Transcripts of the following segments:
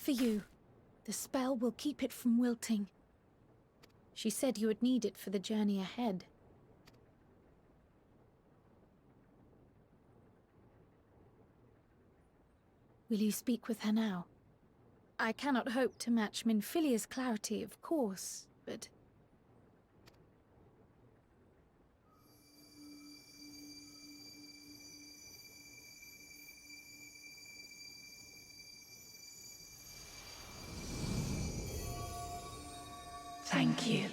For you. The spell will keep it from wilting. She said you would need it for the journey ahead. Will you speak with her now? I cannot hope to match Minfilia's clarity, of course, but... Thank you.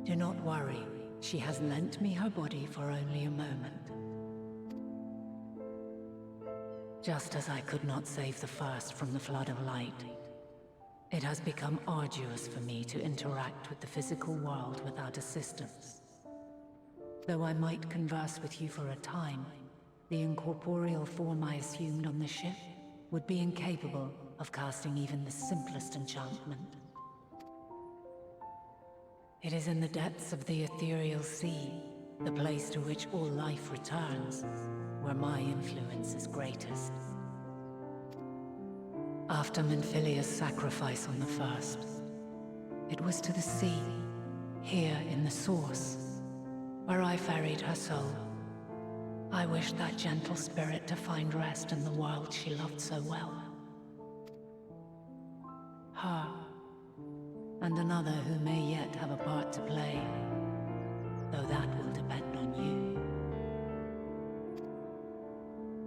Do not worry. She has lent me her body for only a moment. Just as I could not save the first from the flood of light, it has become arduous for me to interact with the physical world without assistance. Though I might converse with you for a time, the incorporeal form I assumed on the ship would be incapable of casting even the simplest enchantment. It is in the depths of the ethereal sea, the place to which all life returns, where my influence is greatest. After Minfilia's sacrifice on the first, it was to the sea, here in the source, where I ferried her soul. I wished that gentle spirit to find rest in the world she loved so well. Her, and another who may yet have a part to play, though that will depend on you.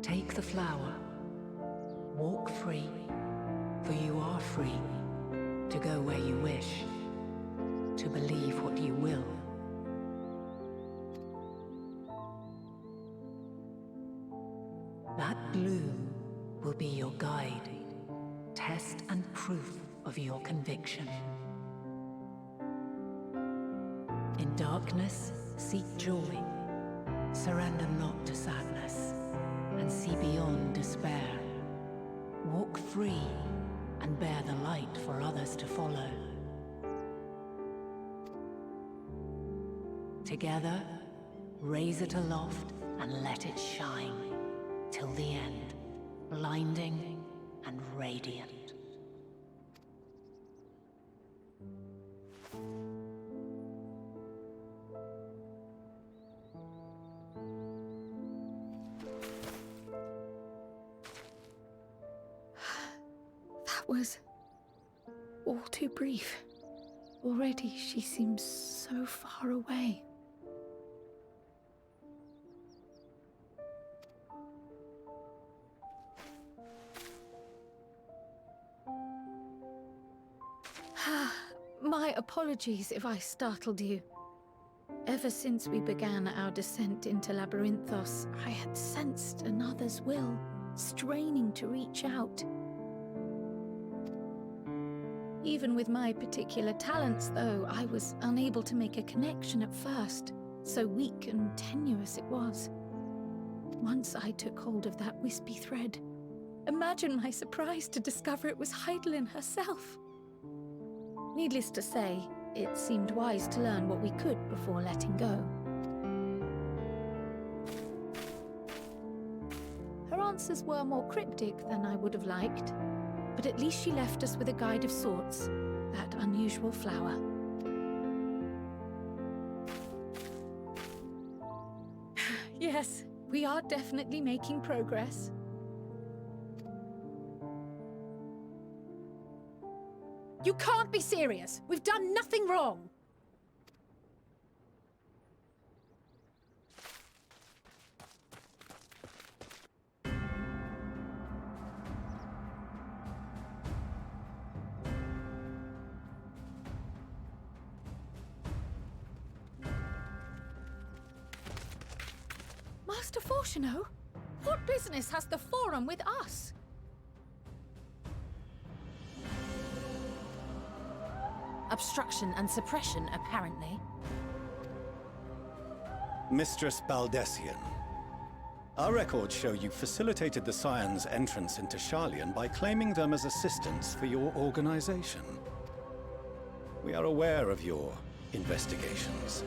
Take the flower, walk free, for you are free, to go where you wish, to believe what you will. That bloom will be your guide, test and proof of your conviction. In darkness, seek joy. Surrender not to sadness, and see beyond despair. Walk free, and bear the light for others to follow. Together, raise it aloft and let it shine, till the end, blinding and radiant. That was all too brief. Already she seems so far away. My apologies if I startled you. Ever since we began our descent into Labyrinthos, I had sensed another's will, straining to reach out. Even with my particular talents, though, I was unable to make a connection at first, so weak and tenuous it was. Once I took hold of that wispy thread, imagine my surprise to discover it was Heidelin herself. Needless to say, it seemed wise to learn what we could before letting go. Her answers were more cryptic than I would have liked, but at least she left us with a guide of sorts, that unusual flower. Yes, we are definitely making progress. You can't be serious! We've done nothing wrong! Master Fortuno, what business has the Forum with us? Obstruction and suppression, apparently. Mistress Baldessian, our records show you facilitated the Scions' entrance into Sharlayan by claiming them as assistants for your organization. We are aware of your investigations.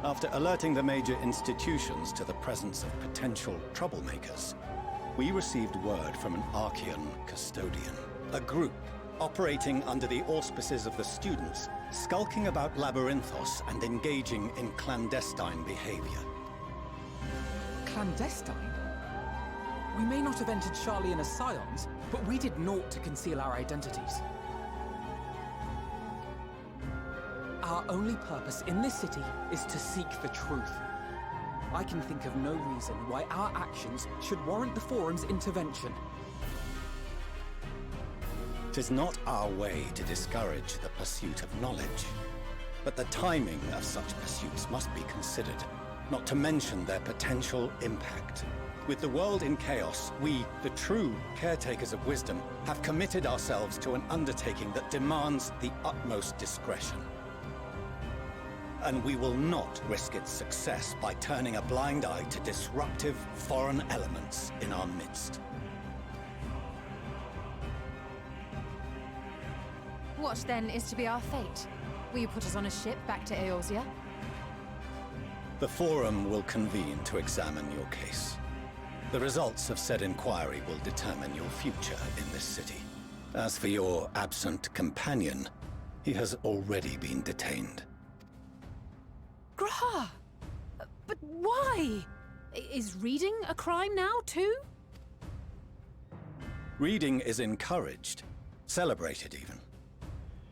After alerting the major institutions to the presence of potential troublemakers, we received word from an Archean custodian, a group operating under the auspices of the students, skulking about Labyrinthos and engaging in clandestine behavior. Clandestine? We may not have entered Sharlayan as scions, but we did naught to conceal our identities. Our only purpose in this city is to seek the truth. I can think of no reason why our actions should warrant the Forum's intervention. 'Tis not our way to discourage the pursuit of knowledge, but the timing of such pursuits must be considered, not to mention their potential impact. With the world in chaos, we, the true caretakers of wisdom, have committed ourselves to an undertaking that demands the utmost discretion. And we will not risk its success by turning a blind eye to disruptive foreign elements in our midst. What then is to be our fate? Will you put us on a ship back to Eorzea? The Forum will convene to examine your case. The results of said inquiry will determine your future in this city. As for your absent companion, he has already been detained. Grah! But why? Is reading a crime now, too? Reading is encouraged, celebrated even.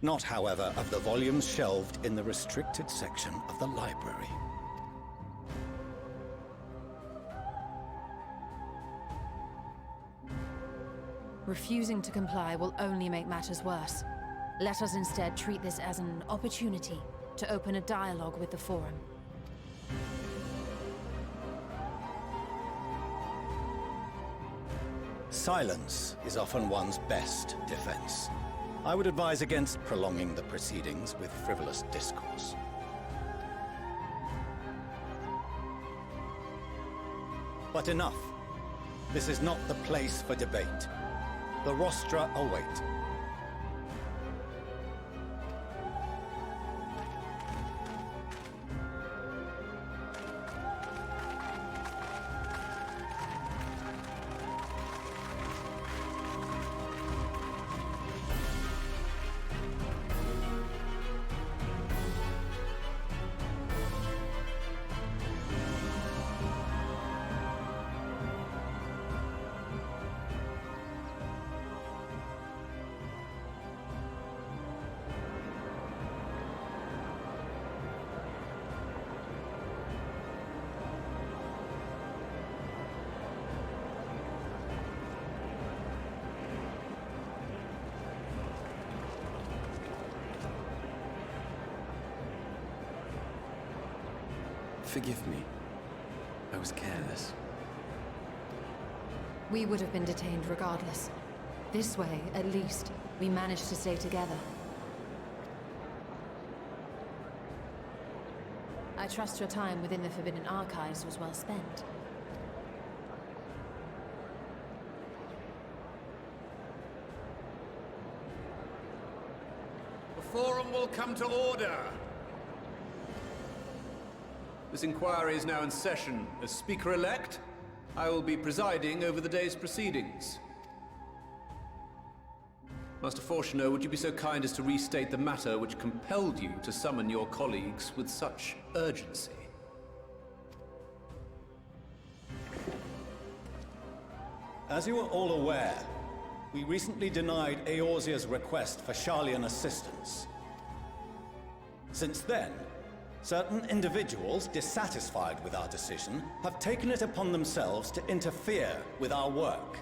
Not, however, of the volumes shelved in the restricted section of the library. Refusing to comply will only make matters worse. Let us instead treat this as an opportunity to open a dialogue with the Forum. Silence is often one's best defense. I would advise against prolonging the proceedings with frivolous discourse. But enough. This is not the place for debate. The rostra await. Forgive me. I was careless. We would have been detained regardless. This way, at least, we managed to stay together. I trust your time within the Forbidden Archives was well spent. The Forum will come to order. This inquiry is now in session. As Speaker-elect, I will be presiding over the day's proceedings. Master Fortuner, would you be so kind as to restate the matter which compelled you to summon your colleagues with such urgency? As you are all aware, we recently denied Eorzea's request for Sharlayan assistance. Since then, certain individuals dissatisfied with our decision have taken it upon themselves to interfere with our work.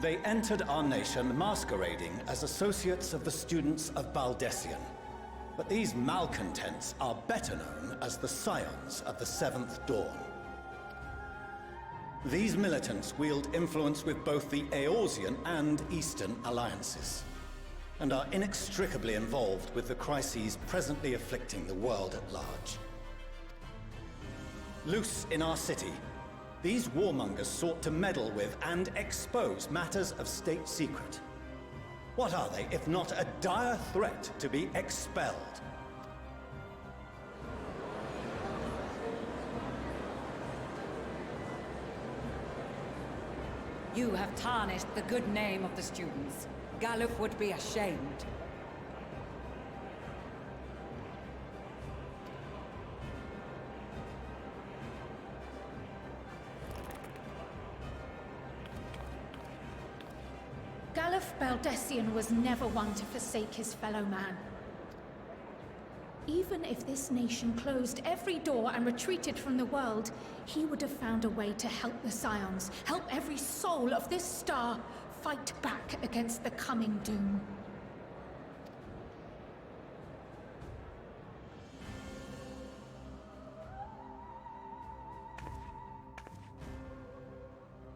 They entered our nation masquerading as associates of the students of Baldessian. But these malcontents are better known as the Scions of the Seventh Dawn. These militants wield influence with both the Eorzean and Eastern alliances, and are inextricably involved with the crises presently afflicting the world at large. Loose in our city, these warmongers sought to meddle with and expose matters of state secret. What are they, if not a dire threat to be expelled? You have tarnished the good name of the students. Galuf would be ashamed. Galuf Baldessian was never one to forsake his fellow man. Even if this nation closed every door and retreated from the world, he would have found a way to help the Scions, help every soul of this star fight back against the coming doom.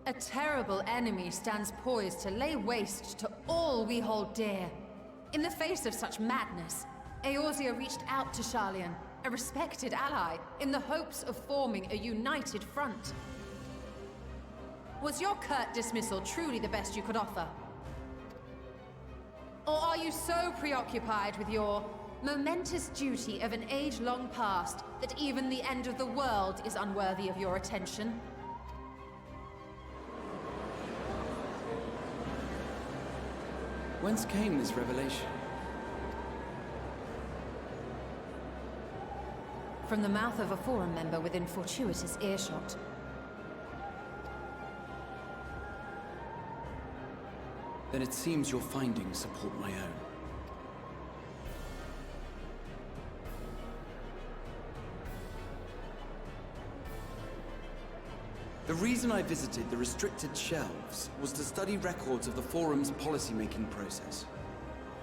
A terrible enemy stands poised to lay waste to all we hold dear. In the face of such madness, Eorzea reached out to Sharlayan, a respected ally, in the hopes of forming a united front. Was your curt dismissal truly the best you could offer? Or are you so preoccupied with your momentous duty of an age-long past that even the end of the world is unworthy of your attention? Whence came this revelation? From the mouth of a Forum member within fortuitous earshot. Then it seems your findings support my own. The reason I visited the restricted shelves was to study records of the Forum's policymaking process,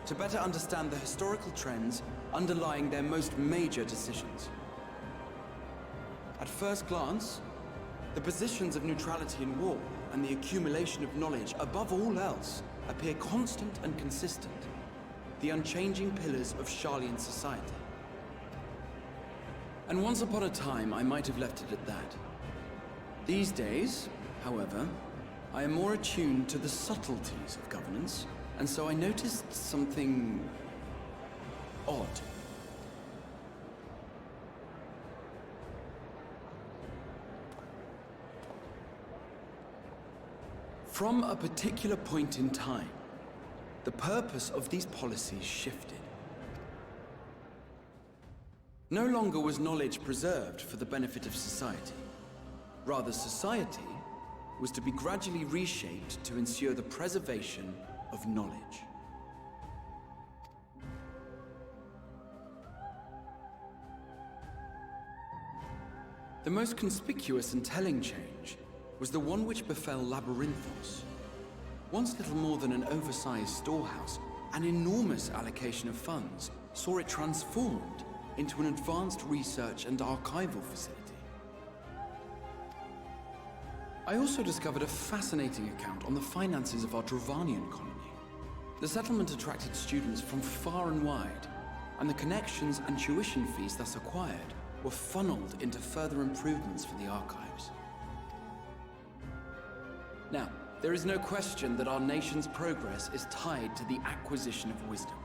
to better understand the historical trends underlying their most major decisions. At first glance, the positions of neutrality in war and the accumulation of knowledge above all else appear constant and consistent, the unchanging pillars of Sharlayan society. And once upon a time, I might have left it at that. These days, however, I am more attuned to the subtleties of governance, and so I noticed something odd. From a particular point in time, the purpose of these policies shifted. No longer was knowledge preserved for the benefit of society. Rather, society was to be gradually reshaped to ensure the preservation of knowledge. The most conspicuous and telling change was the one which befell Labyrinthos. Once little more than an oversized storehouse, an enormous allocation of funds saw it transformed into an advanced research and archival facility. I also discovered a fascinating account on the finances of our Dravanian colony. The settlement attracted students from far and wide, and the connections and tuition fees thus acquired were funneled into further improvements for the archives. Now, there is no question that our nation's progress is tied to the acquisition of wisdom.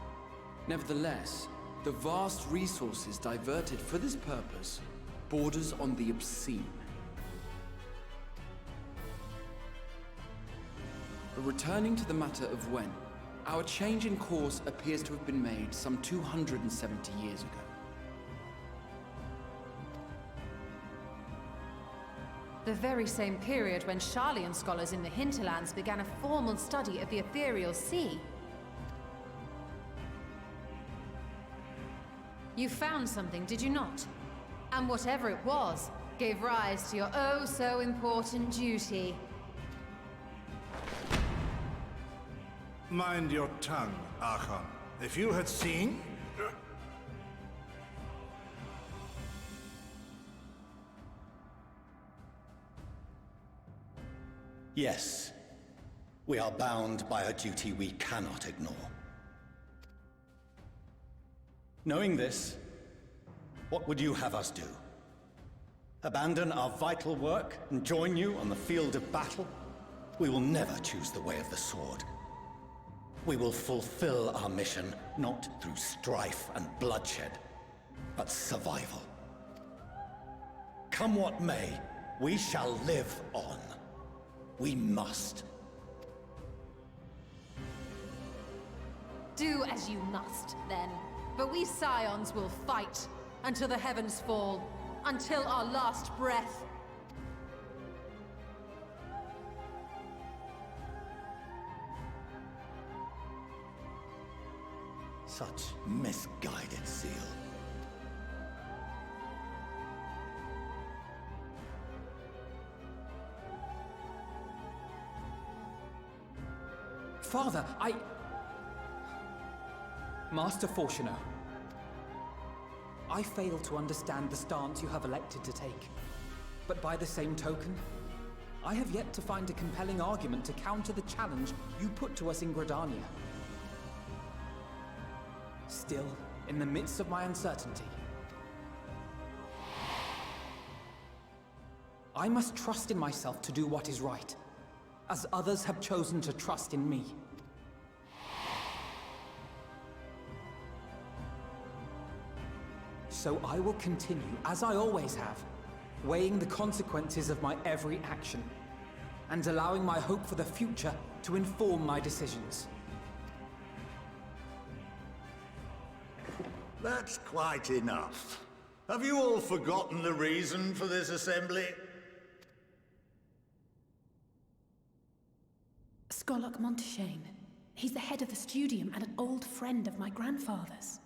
Nevertheless, the vast resources diverted for this purpose borders on the obscene. But returning to the matter of when, our change in course appears to have been made some 270 years ago. The very same period when Sharlayan scholars in the hinterlands began a formal study of the ethereal sea. You found something, did you not? And whatever it was, gave rise to your oh-so-important duty. Mind your tongue, Archon. If you had seen... Yes. We are bound by a duty we cannot ignore. Knowing this, what would you have us do? Abandon our vital work and join you on the field of battle? We will never choose the way of the sword. We will fulfill our mission, not through strife and bloodshed, but survival. Come what may, we shall live on. We must. Do as you must, then. But we Scions will fight until the heavens fall, until our last breath. Such misguided zeal. Father, Master Fortuner, I fail to understand the stance you have elected to take. But by the same token, I have yet to find a compelling argument to counter the challenge you put to us in Gridania. Still, in the midst of my uncertainty, I must trust in myself to do what is right, as others have chosen to trust in me. So I will continue, as I always have, weighing the consequences of my every action, and allowing my hope for the future to inform my decisions. That's quite enough. Have you all forgotten the reason for this assembly? Skolok Monteshane. He's the head of the Studium and an old friend of my grandfather's.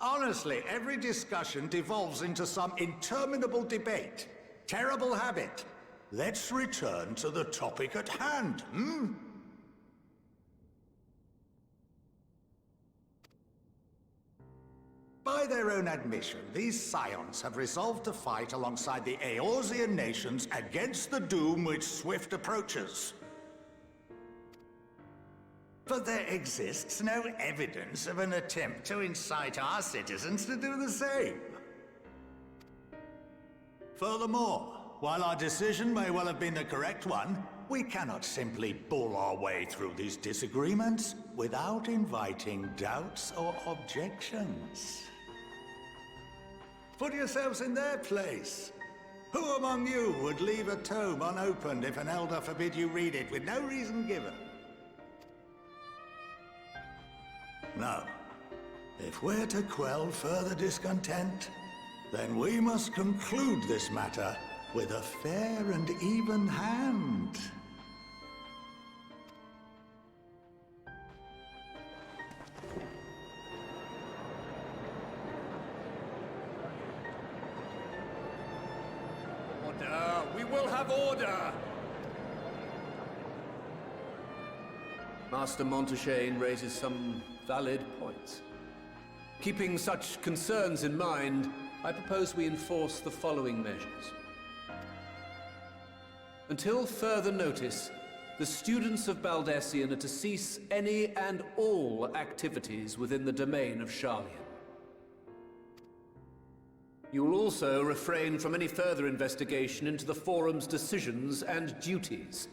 Honestly, every discussion devolves into some interminable debate. Terrible habit. Let's return to the topic at hand, hmm? By their own admission, these Scions have resolved to fight alongside the Eorzean nations against the doom which swift approaches. But there exists no evidence of an attempt to incite our citizens to do the same. Furthermore, while our decision may well have been the correct one, we cannot simply bull our way through these disagreements without inviting doubts or objections. Put yourselves in their place. Who among you would leave a tome unopened if an elder forbid you read it with no reason given? No. If we're to quell further discontent, then we must conclude this matter with a fair and even hand. Order! We will have order! Master Monteshane raises some valid points. Keeping such concerns in mind, I propose we enforce the following measures. Until further notice, the students of Baldessian are to cease any and all activities within the domain of Sharlayan. You will also refrain from any further investigation into the Forum's decisions and duties.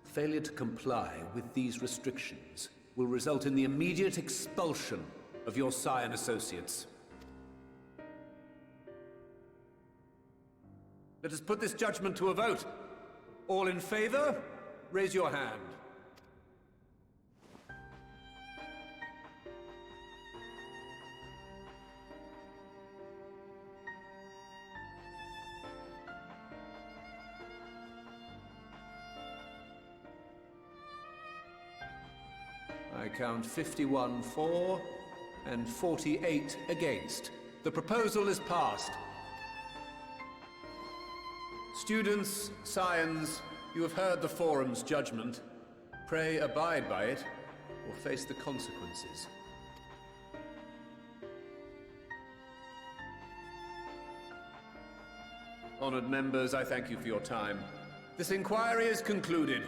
Failure to comply with these restrictions will result in the immediate expulsion of your Scion associates. Let us put this judgment to a vote. All in favor, raise your hand. I count 51 for and 48 against. The proposal is passed. Students, Scions, you have heard the Forum's judgment. Pray abide by it, or face the consequences. Honored members, I thank you for your time. This inquiry is concluded.